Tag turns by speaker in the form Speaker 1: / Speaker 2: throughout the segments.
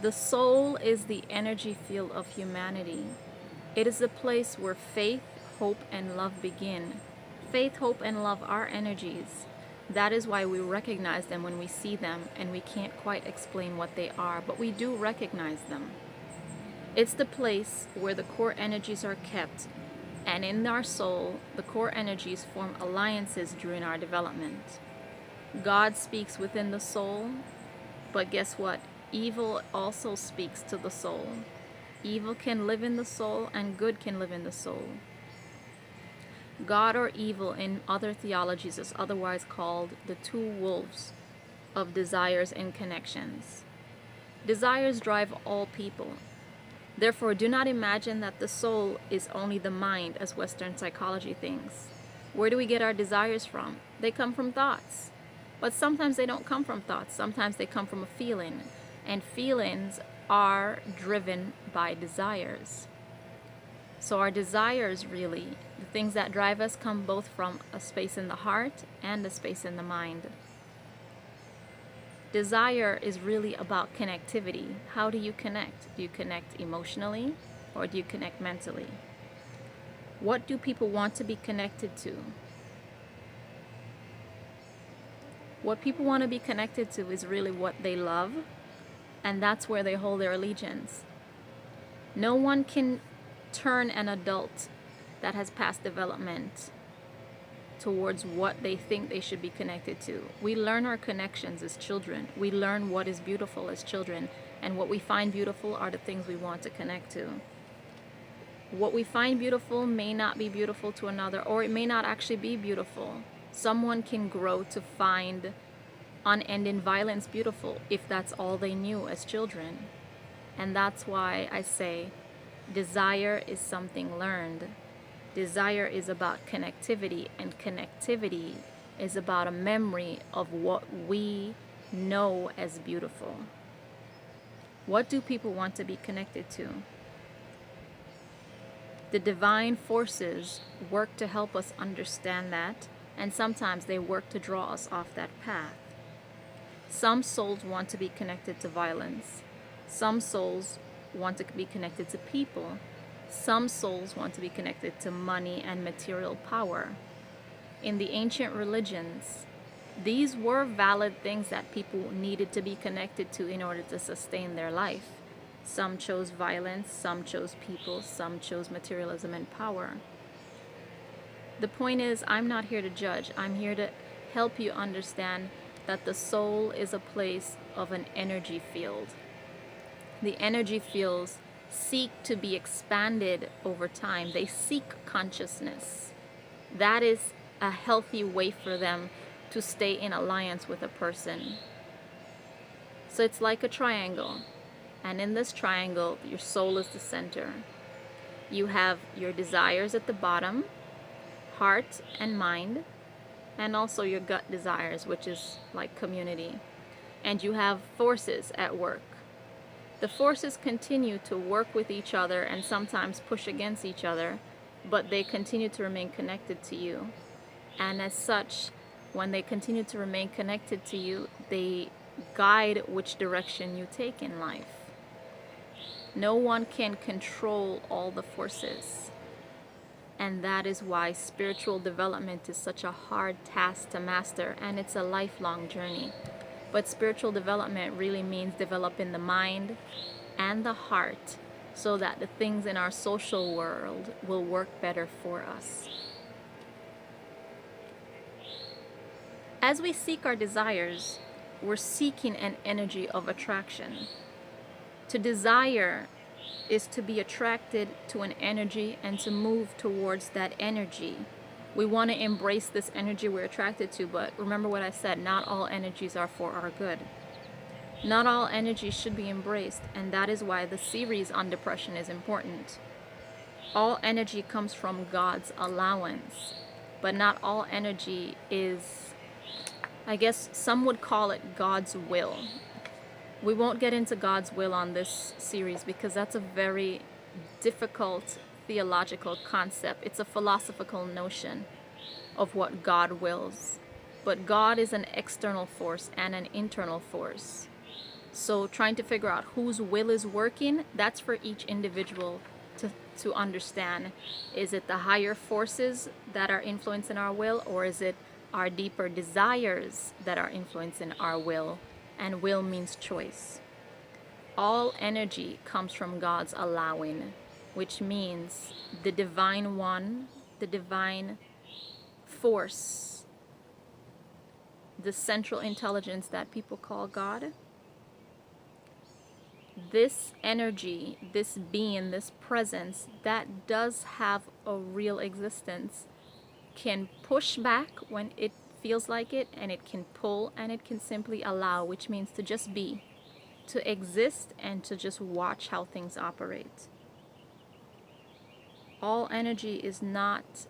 Speaker 1: The soul is the energy field of humanity. It is the place where faith, hope, and love begin. Faith, hope, and love are energies. That is why we recognize them when we see them, and we can't quite explain what they are, but we do recognize them. It's the place where the core energies are kept, and in our soul, the core energies form alliances during our development. God speaks within the soul, but guess what? Evil also speaks to the soul. Evil can live in the soul, and good can live in the soul. God or evil in other theologies is otherwise called the two wolves of desires and connections. Desires drive all people. Therefore, do not imagine that the soul is only the mind, as Western psychology thinks. Where do we get our desires from? They come from thoughts. But sometimes they don't come from thoughts. Sometimes they come from a feeling. And feelings are driven by desires. So our desires, really, the things that drive us, come both from a space in the heart and a space in the mind. Desire is really about connectivity. How do you connect? Do you connect emotionally or do you connect mentally? What do people want to be connected to? What people want to be connected to is really what they love, and that's where they hold their allegiance. No one can turn an adult that has passed development towards what they think they should be connected to. We learn our connections as children. We learn what is beautiful as children, and what we find beautiful are the things we want to connect to. What we find beautiful may not be beautiful to another, or it may not actually be beautiful. Someone can grow to find unending violence beautiful if that's all they knew as children. And that's why I say desire is something learned. Desire is about connectivity, and connectivity is about a memory of what we know as beautiful. What do people want to be connected to? The divine forces work to help us understand that, and sometimes they work to draw us off that path. Some souls want to be connected to violence. Some souls want to be connected to people. Some souls want to be connected to money and material power. In the ancient religions, these were valid things that people needed to be connected to in order to sustain their life. Some chose violence, some chose people, some chose materialism and power. The point is, I'm not here to judge. I'm here to help you understand that the soul is a place of an energy field. The energy fields seek to be expanded over time. They seek consciousness. That is a healthy way for them to stay in alliance with a person. So it's like a triangle. And in this triangle, your soul is the center. You have your desires at the bottom, heart and mind, and also your gut desires, which is like community. And you have forces at work. The forces continue to work with each other and sometimes push against each other, but they continue to remain connected to you. And as such, when they continue to remain connected to you, they guide which direction you take in life. No one can control all the forces. And that is why spiritual development is such a hard task to master, and it's a lifelong journey. But spiritual development really means developing the mind and the heart so that the things in our social world will work better for us. As we seek our desires, we're seeking an energy of attraction. To desire is to be attracted to an energy and to move towards that energy. We want to embrace this energy we're attracted to, but remember what I said, not all energies are for our good. Not all energies should be embraced, and that is why the series on depression is important. All energy comes from God's allowance, but not all energy is, I guess some would call it God's will. We won't get into God's will on this series because that's a very difficult theological concept. It's a philosophical notion of what God wills. But God is an external force and an internal force. So trying to figure out whose will is working, that's for each individual to understand. Is it the higher forces that are influencing our will, or is it our deeper desires that are influencing our will? And will means choice. All energy comes from God's allowing, which means the divine one, the divine force, the central intelligence that people call God. This energy, this being, this presence that does have a real existence can push back when it feels like it, and it can pull, and it can simply allow, which means to just be, to exist, and to just watch how things operate. All energy is not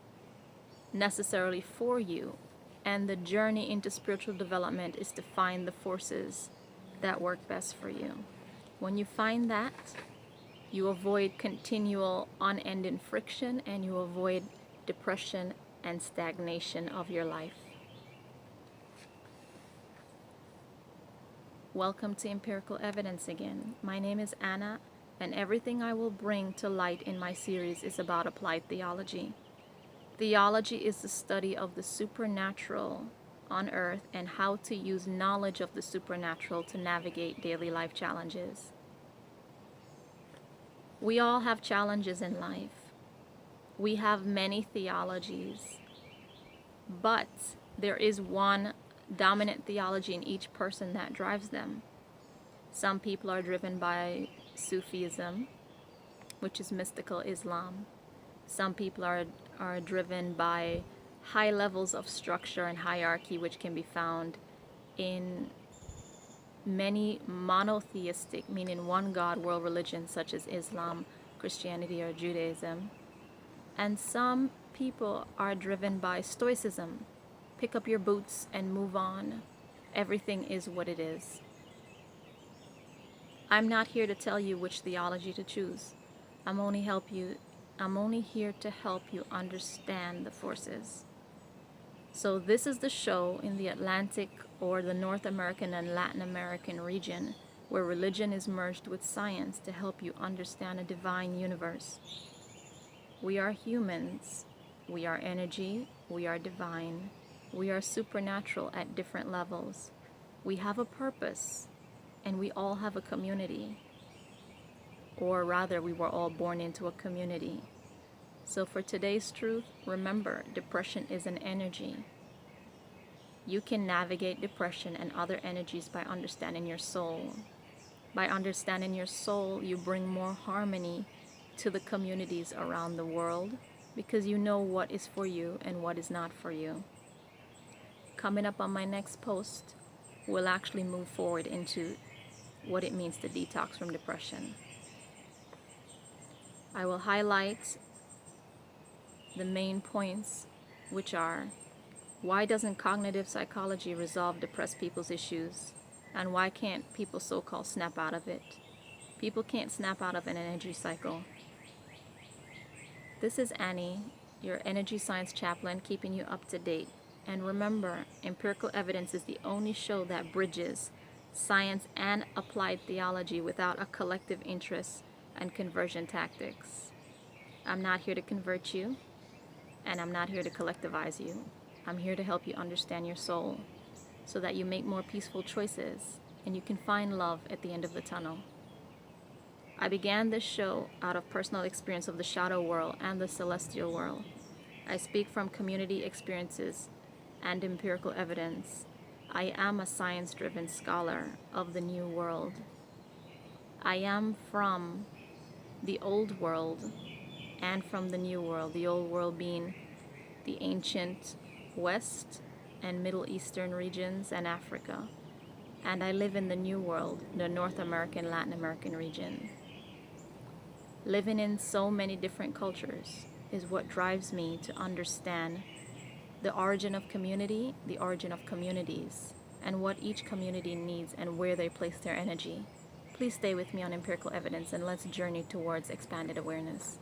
Speaker 1: necessarily for you, and the journey into spiritual development is to find the forces that work best for you. When you find that, you avoid continual unending friction, and you avoid depression and stagnation of your life. Welcome to Empirical Evidence again. My name is Anna, and everything I will bring to light in my series is about applied theology. Theology is the study of the supernatural on earth and how to use knowledge of the supernatural to navigate daily life challenges. We all have challenges in life. We have many theologies, but there is one dominant theology in each person that drives them. Some people are driven by Sufism, which is mystical Islam. Some people are driven by high levels of structure and hierarchy, which can be found in many monotheistic, meaning one God, world religions such as Islam, Christianity, or Judaism. And some people are driven by Stoicism. Pick up your boots and move on. Everything is what it is. I'm not here to tell you which theology to choose. I'm only here to help you understand the forces. So this is the show in the Atlantic or the North American and Latin American region where religion is merged with science to help you understand a divine universe. We are humans. We are energy. We are divine. We are supernatural at different levels. We have a purpose, and we all have a community. Or rather, we were all born into a community. So for today's truth, remember, depression is an energy. You can navigate depression and other energies by understanding your soul. By understanding your soul, you bring more harmony to the communities around the world because you know what is for you and what is not for you. Coming up on my next post, we'll actually move forward into what it means to detox from depression. I will highlight the main points, which are: why doesn't cognitive psychology resolve depressed people's issues? And why can't people so-called snap out of it? People can't snap out of an energy cycle. This is Annie, your energy science chaplain, keeping you up to date. And remember, Empirical Evidence is the only show that bridges science and applied theology without a collective interest and conversion tactics. I'm not here to convert you, and I'm not here to collectivize you. I'm here to help you understand your soul so that you make more peaceful choices and you can find love at the end of the tunnel. I began this show out of personal experience of the shadow world and the celestial world. I speak from community experiences and empirical evidence. I am a science-driven scholar of the new world. I am from the old world and from the new world, the old world being the ancient West and Middle Eastern regions and Africa. And I live in the New World, the North American, Latin American region. Living in so many different cultures is what drives me to understand the origin of community, the origin of communities, and what each community needs and where they place their energy. Please stay with me on Empirical Evidence and let's journey towards expanded awareness.